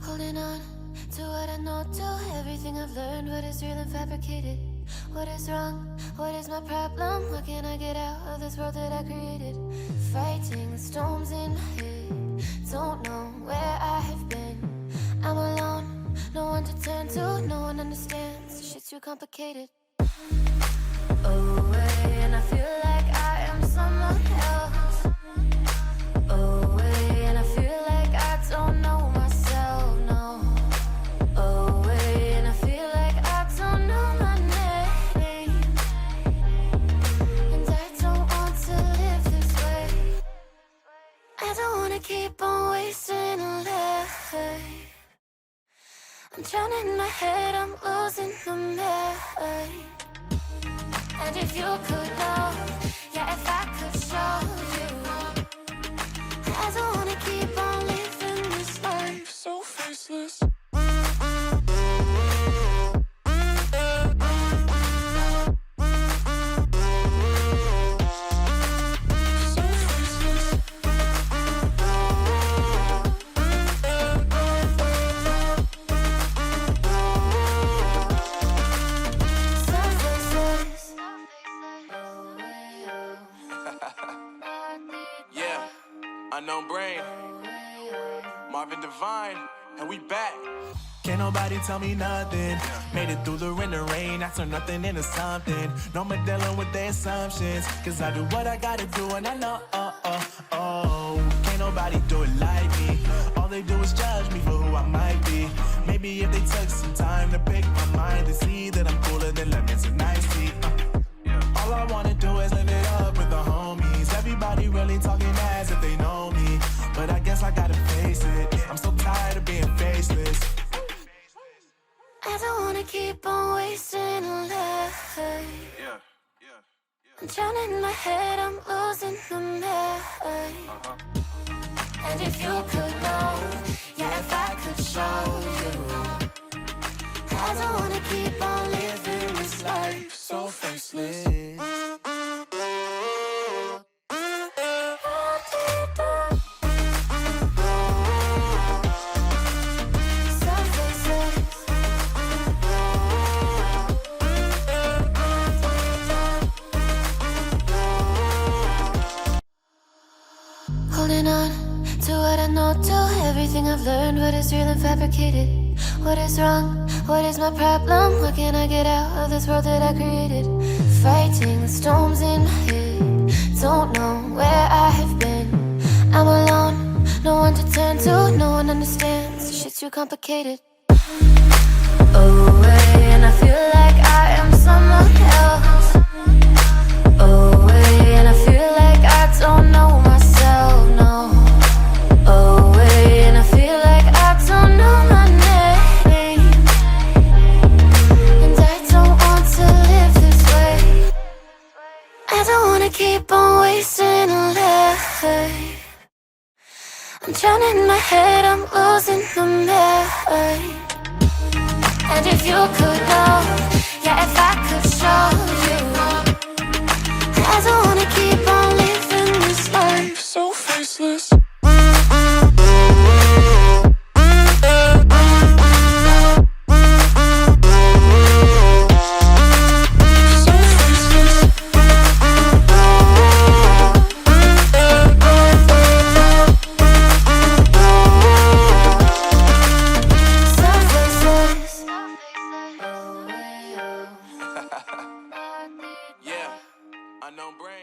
Holding on to what I know, to everything I've learned, what is real and fabricated. What is wrong? What is my problem? How can I get out of this world that I created? Fighting the storms in my head, don't know where I have been. I'm alone, no one to turn to, no one understands. Shit's too complicated. Away, and I feel like I am someone else. Away, and I feel like I don't know myself, no. Away, and I feel like I don't know my name. And I don't want to live this way. I don't want to keep on wasting a life. I'm drowning in my head, I'm losing my mind. And if you could know, yeah, if I could show you, I don't wanna keep on living this life so faceless. Unknown brain, Marvin Divine, and we back. Can't nobody tell me nothing. Made it through the rain and rain, I turn nothing into something. No more dealing with their assumptions, cause I do what I gotta do and I know, can't nobody do it like me. All they do is judge me for who I might be. Maybe if they took some time to pick my mind, they see that I'm cooler than lemons and iced tea. All I wanna do is live it up with the homies. Everybody really talking as if they know me, but I guess I gotta face it. I'm so tired of being faceless. I don't wanna keep on wasting a life. I'm drowning in my head, I'm losing my mind. And if you could know, yeah, if I could show you, I don't wanna keep on living this life so faceless. Holding on to what I know, to everything I've learned, what is real and fabricated. What is wrong? What is my problem? How can I get out of this world that I created? Fighting the storms in my head, don't know where I have been. I'm alone, no one to turn to, no one understands. Shit's too complicated. Away, and I feel like I am someone else. Away, and I feel like I don't know myself, no. Away, and I feel like I don't know my name. And I don't want to live this way. I don't wanna keep on wasting a life. I'm drowning in my head, I'm losing my mind. And if you could know, yeah, if I could show you, I don't wanna keep on living this life so faceless. Yeah, unknown brain.